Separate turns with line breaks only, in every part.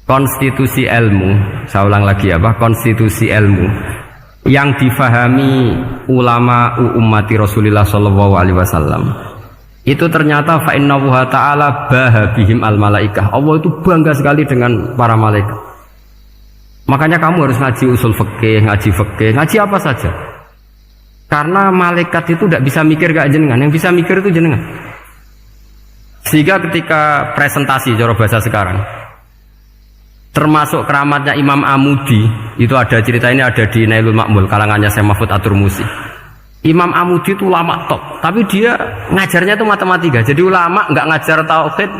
konstitusi ilmu, saya ulang lagi apa, konstitusi ilmu yang difahami ulama ummati Rasulullah sallallahu alaihi wasallam itu ternyata fa innahu ta'ala baha bihim al malaikah. Allah itu bangga sekali dengan para malaikat. Makanya kamu harus ngaji usul fikih, ngaji apa saja. Karena malaikat itu tidak bisa mikir kayak jenengan, yang bisa mikir itu jenengan. Sehingga ketika presentasi cara bahasa sekarang, termasuk keramatnya Imam Amudi, itu ada cerita ini ada di Nailul Ma'mul kalangannya Syekh Mahfud At-Turmusi. Imam Amudi itu ulama top, tapi dia ngajarnya itu matematika. Jadi ulama nggak ngajar tauhid,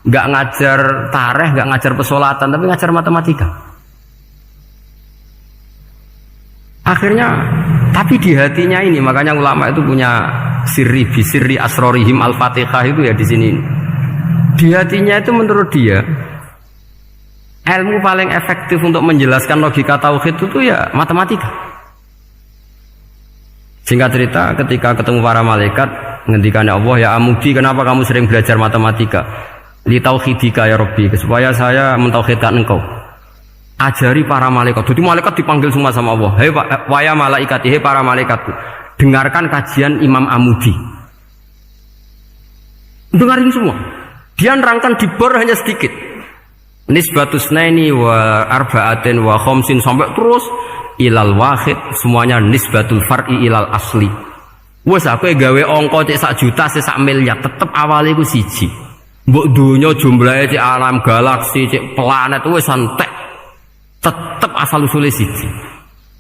nggak ngajar tarikh, nggak ngajar pesolatan, tapi ngajar matematika. Akhirnya, tapi di hatinya ini, makanya ulama itu punya sirri bisirri asrorihim al-fatihah itu ya di sini. Di hatinya itu menurut dia, ilmu paling efektif untuk menjelaskan logika tauhid itu ya matematika. Singkat cerita, ketika ketemu para malaikat, ngendikan ya Allah, ya Amudi, kenapa kamu sering belajar matematika? Li tauhidika ya Rabbi, supaya saya mentauhidkan engkau. Ajari para malaikat. Jadi malaikat dipanggil semua sama Allah. Hei waya malaikat, hei para malaikatku, dengarkan kajian Imam Amudi. Dengarin semua. Dia nerangkan di bor hanya sedikit. Nisbatus naini wa arba'atin wa khamsin sampai terus ilal wahid, semuanya nisbatul far'i ilal asli. Wes aku gawe angka cek 1 juta, cek 1 miliar, tetep awalnya iku siji. Mbok donya jumlahe cek alam galaksi, cek planet wes entek. Tetep asal usule siji.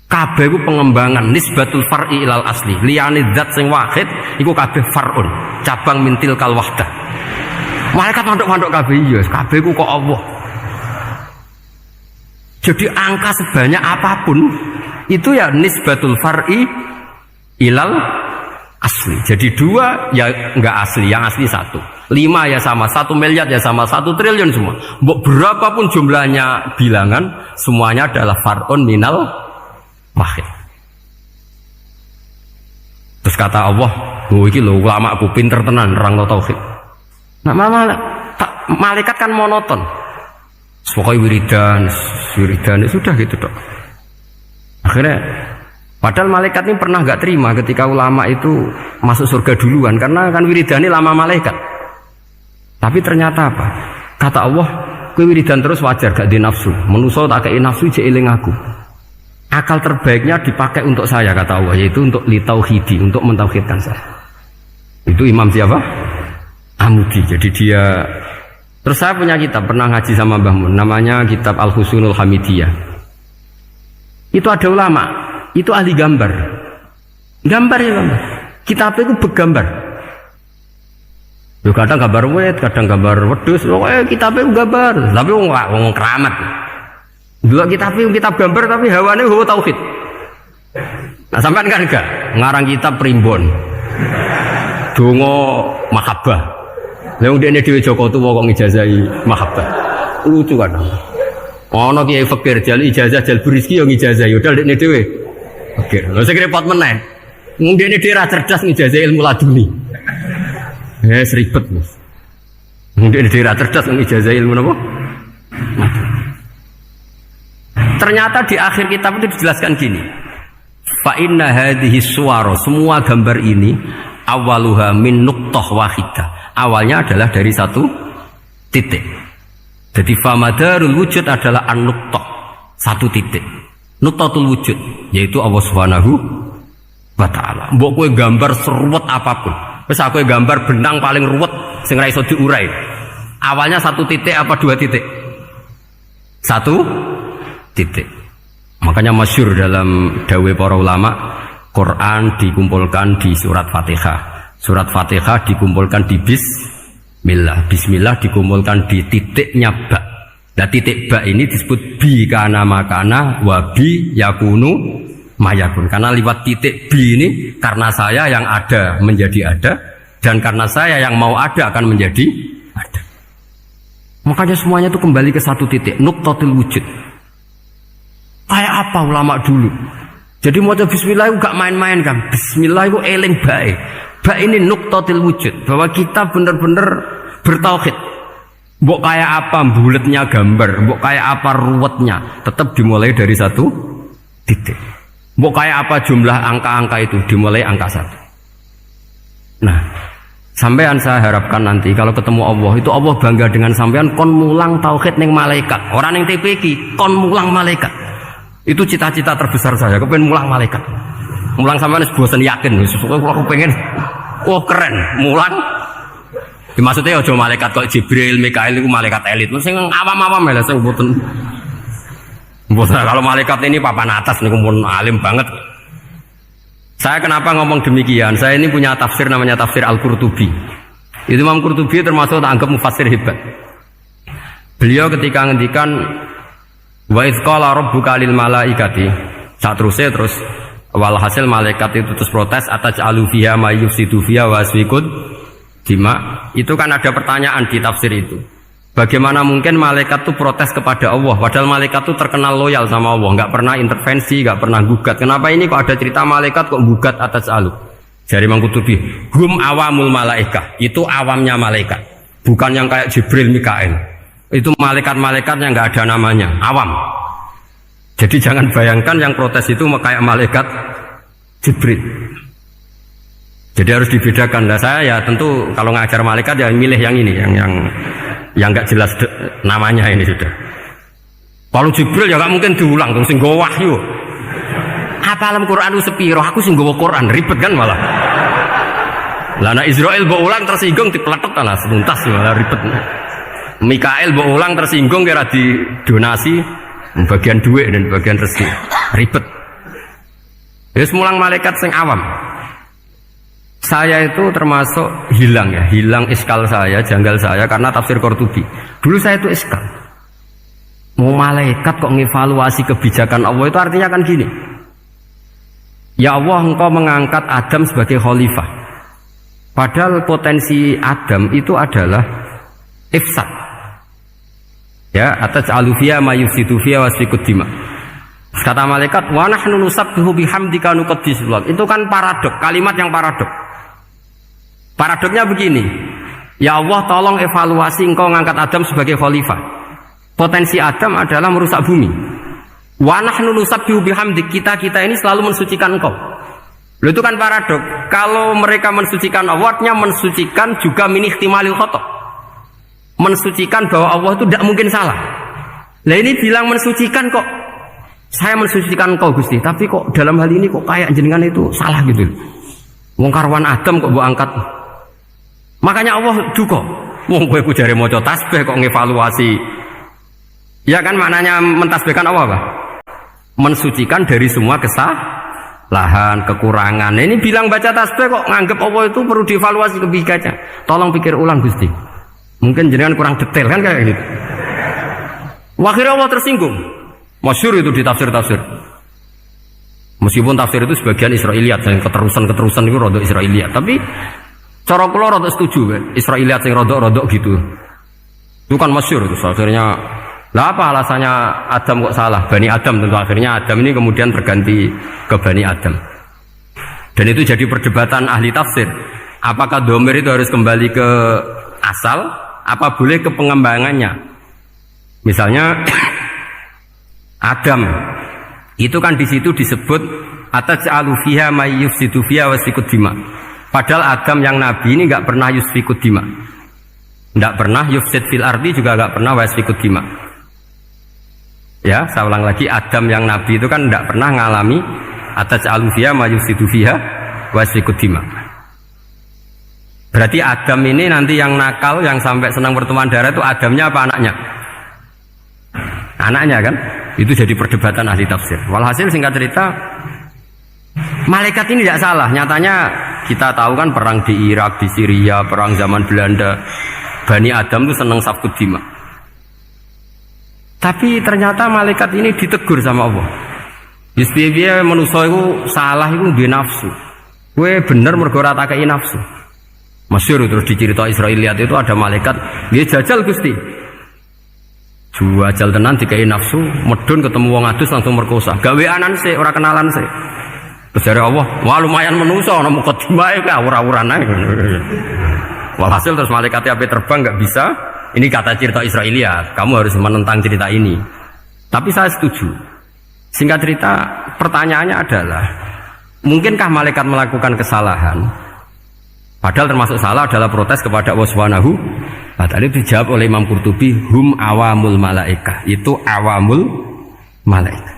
Kabeh iku pengembangan nisbatul far'i ilal asli. Liyane zat sing wahid iku kabeh far'un, cabang mintil kal wahdah. Malaikat manduk-manduk kabeh iya, kabeh iku kok Allah. Jadi angka sebanyak apapun itu ya nisbatul far'i ilal asli. Jadi 2 ya enggak asli, yang asli 1. 5 ya sama, 1 miliar ya sama, 1 triliun semua. Berapapun jumlahnya bilangan, semuanya adalah far'un minal wahid. Terus kata Allah, "Oh iki lho ulama aku pinter tenan nerang tauhid." Nah, malaikat kan monoton. Pokoknya wiridan sudah gitu dok. Akhirnya padahal malaikat ini pernah nggak terima ketika ulama itu masuk surga duluan, karena kan wiridan ini lama malaikat. Tapi ternyata apa? Kata Allah, kowe wiridan terus wajar gak di nafsu. Manusa tak kei nafsu jek eling aku. Akal terbaiknya dipakai untuk saya, kata Allah, yaitu untuk litauhidi, untuk mentauhidkan saya. Itu Imam siapa? Amudi. Jadi dia. Terus saya punya kitab, pernah ngaji sama Mbah Mun, namanya kitab Al-Husunul Hamidiyah. Itu ada ulama, itu ahli gambar. Gambar ya gambar. Kitabnya itu bergambar. Yo kadang gambar wet, kadang gambar wedhus, kitabnya gambar. Tapi wong keramat. Dulu kitab gambar tapi hawane hawa tauhid. Nah sampean kan enggak ngarang kitab primbon. Donga mahabbah. Yang dia dewe Joko tuwa kok ngijazahi mahabbah. Lucu kan. Ana kiai fakir jal ijazah jal berizki yo ngijazahi udah dekne dhewe. Fakir. Lha sing repot meneh. Wong dene dhewe ra cerdas ngijazahi ilmu laduni. Ribet, Mas. Wong dene dhewe ra cerdas ngijazahi ilmu napa? Ternyata di akhir kitab itu dijelaskan gini. Fa inna hadhihi suwara, semua gambar ini awaluha min nuqtah wahidah. Awalnya adalah dari 1 titik. Jadi famadarul wujud adalah an-nuqtah, 1 titik. Nuqtatul wujud yaitu Allah Subhanahu wa taala. Mbok kowe gambar seruwet apapun. Wis aku gambar benang paling ruwet sing ra iso diurai. Awalnya 1 titik apa 2 titik? 1 titik. Makanya masyhur dalam dawuh para ulama, Quran dikumpulkan di surat Fatihah. Surat Fatihah dikumpulkan di Bismillah. Bismillah dikumpulkan di titiknya ba. Nah titik ba ini disebut bi kana makana wa bi yakunu mayakun. Karena lewat titik bi ini, karena saya yang ada menjadi ada, dan karena saya yang mau ada akan menjadi ada. Makanya semuanya itu kembali ke 1 titik, nuqtatul wujud. Kayak apa ulama dulu? Jadi mau bismillah itu gak main-main kan. Bismillah itu eling baik. Ba ini nuqtatil wujud, bahwa kita benar-benar bertauhid. Mbok kayak apa buletnya gambar, mbok kayak apa ruwetnya, tetap dimulai dari satu titik. Mbok kayak apa jumlah angka-angka itu, dimulai angka satu. Nah, sampean saya harapkan nanti kalau ketemu Allah itu Allah bangga dengan sampean kon mulang tauhid ning malaikat. Orang yang TPK kon mulang malaikat. Itu cita-cita terbesar saya, kepengen mulang malaikat. Mulang sampean wis bosen yakin, sesuatu kalau pengen oh keren, mulang. Maksudnya aja malaikat kok Jibril, Mikail itu malaikat elit. Sing awam-awam lha sing mboten. Mboten kalau malaikat ini papan atas niku pun alim banget. Saya kenapa ngomong demikian? Saya ini punya tafsir namanya tafsir Al-Qurtubi. Itu Imam Qurtubi termasuk tak anggap mufassir hebat. Beliau ketika ngendikan wa idz qala rabbuka lil malaikati, saat terus walhasil malaikat itu terus protes ataj'alu fiha may yufsidu fiha wa yasfikud dima. Itu kan ada pertanyaan di tafsir itu. Bagaimana mungkin malaikat itu protes kepada Allah padahal malaikat itu terkenal loyal sama Allah, nggak pernah intervensi, nggak pernah gugat. Kenapa ini kok ada cerita malaikat kok gugat atas alu? Jadi Imam Qurtubi, hum awamul malaikah, itu awamnya malaikat, bukan yang kayak Jibril, Mikail. Itu malaikat-malaikat yang nggak ada namanya, awam. Jadi jangan bayangkan yang protes itu kayak malaikat Jibril. Jadi harus dibedakan. Nah, saya ya tentu kalau ngajar malaikat ya milih yang ini, yang nggak jelas namanya ini sudah. Kalau Jibril ya nggak mungkin diulang terus sing nggawa wahyu. Apa alam Quran itu sepiro? Aku sing nggawa Quran ribet kan malah. Lah nek Israil mbok ulang tersinggung dipletek lah tuntas malah ribet. Mikail mbok ulang tersinggung kira di donasi bagian duit dan bagian rezeki. Ribet. Wis mulang malaikat sing awam. Saya itu termasuk hilang iskal saya, janggal saya karena tafsir Qurtubi. Dulu saya itu iskal. Mau malaikat kok ngevaluasi kebijakan Allah itu artinya kan gini. Ya Allah, engkau mengangkat Adam sebagai khalifah. Padahal potensi Adam itu adalah ifsad. Ya, ataj'alu fiha may yufsidu fiha wa yasfikud dima. Kata malaikat, wa nahnu nusabbihu bihamdika nuqaddisu lak. Itu kan paradok, kalimat yang paradok. Paradoknya begini, ya Allah tolong evaluasi engkau ngangkat Adam sebagai khalifah. Potensi Adam adalah merusak bumi. Wa nahnu nusabbihu bihamdik, kita ini selalu mensucikan engkau. Loh, itu kan paradok. Kalau mereka mensucikan Allah, artinya mensucikan juga min ihtimalil khata'. Mensucikan bahwa Allah itu tidak mungkin salah. Lah ini bilang mensucikan kok. Saya mensucikan engkau Gusti, tapi kok dalam hal ini kok kayak jenengan itu salah gitu. Wong karwan Adam kok mbok angkat. Makanya Allah duka. Wong kowe ku jare maca tasbih kok ngevaluasi. Ya kan maknanya mentasbihkan Allah apa? Mensucikan dari semua kesalahan, kekurangan. Ini bilang baca tasbih kok nganggep Allah itu perlu dievaluasi kebijakannya. Tolong pikir ulang Gusti. Mungkin jenengan kurang detail kan kayak gitu. Akhirnya Allah tersinggung. Masyhur itu di tafsir-tafsir. Meskipun tafsir itu sebagian Israiliyat, yang keterusan itu rodok Israiliyat, tapi cara kula rodok setuju Israiliyat yang rodok gitu. Itu kan masyhur itu akhirnya. Lah apa alasannya Adam kok salah? Bani Adam tentu akhirnya Adam ini kemudian berganti ke Bani Adam. Dan itu jadi perdebatan ahli tafsir. Apakah dhamir itu harus kembali ke asal? Apa boleh ke pengembangannya? Misalnya Adam itu kan di situ disebut ataj'alu fiha may yufsidu fiha wa yasfikud dima. Padahal Adam yang nabi ini enggak pernah yusfikud dima. Enggak pernah yufsid fil ardi, juga enggak pernah wa yasfikud dima. Ya, saya ulang lagi, Adam yang nabi itu kan enggak pernah ngalami ataj'alu fiha may yufsidu fiha wa yasfikud dima. Berarti Adam ini nanti yang nakal, yang sampai senang berteman darah itu Adamnya apa anaknya? Anaknya kan? Itu jadi perdebatan ahli tafsir. Walhasil singkat cerita, malaikat ini tidak salah. Nyatanya kita tahu kan perang di Irak, di Syria, perang zaman Belanda, Bani Adam itu senang safkud dima. Tapi ternyata malaikat ini ditegur sama Allah. Yusbiya manusia itu salah itu dia nafsu. Gue bener mergo ora tak kei nafsu. Masyhur terus dicerita Israiliyat itu ada malaikat, dia jajal Gusti. Jual tenan dikai nafsu, medun ketemu wong adus langsung merkosa. Gaweanan sih, ora kenalan sih. Terus dari Allah, wah lumayan menungso, ana mukadimah ka ora-uran ae. Walhasil terus malaikat ape terbang enggak bisa Ini kata cerita Israiliyat, kamu harus menentang cerita ini. Tapi saya setuju. Singkat cerita, pertanyaannya adalah, mungkinkah malaikat melakukan kesalahan? Padahal termasuk salah adalah protes kepada Allah Subhanahu wa ta'ala. Dijawab oleh Imam Qurtubi, hum awamul malaikah. Itu awamul malaikat.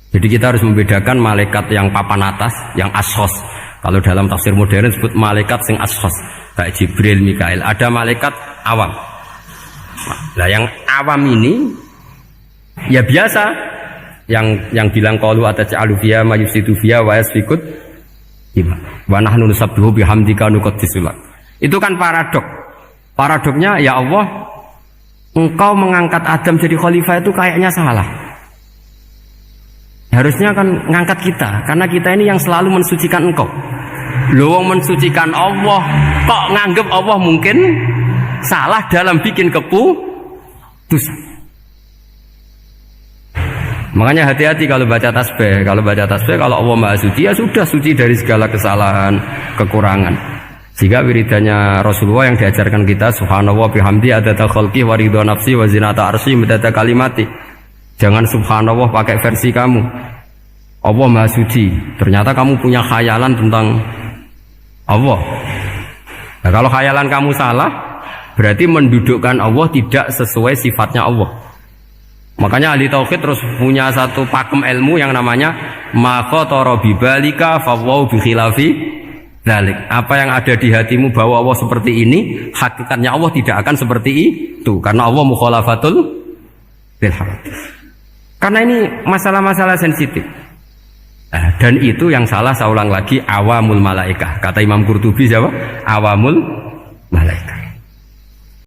Jadi kita harus membedakan malaikat yang papan atas, yang ashos. Kalau dalam tafsir modern disebut malaikat sing ashos, kayak Jibril, Mikail. Ada malaikat awam. Nah, yang awam ini ya biasa, yang bilang qalu ataj'alu fiha may yufsidu fiha wa yasfikut wa nahnu nusabbihu bihamdika nuqaddisu lak. Itu kan paradok. Paradoknya, ya Allah, engkau mengangkat Adam jadi khalifah itu kayaknya salah. Harusnya kan ngangkat kita, karena kita ini yang selalu mensucikan engkau. Loh, mensucikan Allah, kok nganggep Allah mungkin salah dalam bikin keputusan. Makanya hati-hati kalau baca tasbih. Kalau baca tasbih, kalau Allah Maha Suci, ya sudah suci dari segala kesalahan, kekurangan. Jika wiridannya Rasulullah yang diajarkan kita, subhanallah bihamdi adada khalqi wa ridha nafsi wa zinata arsy midada kalimati. Jangan subhanallah pakai versi kamu. Allah Maha Suci. Ternyata kamu punya khayalan tentang Allah. Nah, kalau khayalan kamu salah, berarti mendudukkan Allah tidak sesuai sifatnya Allah. Makanya ahli tauhid terus punya satu pakem ilmu yang namanya ma khatara bibalika fawau bi khilafi dzalik. Apa yang ada di hatimu bahwa Allah seperti ini, hakikatnya Allah tidak akan seperti itu, karena Allah mukhalafatul bil hadis. Karena ini masalah-masalah sensitif. Nah, dan itu yang salah, saya ulang lagi, awamul malaikah. Kata Imam Qurtubi siapa? Awamul malaikah.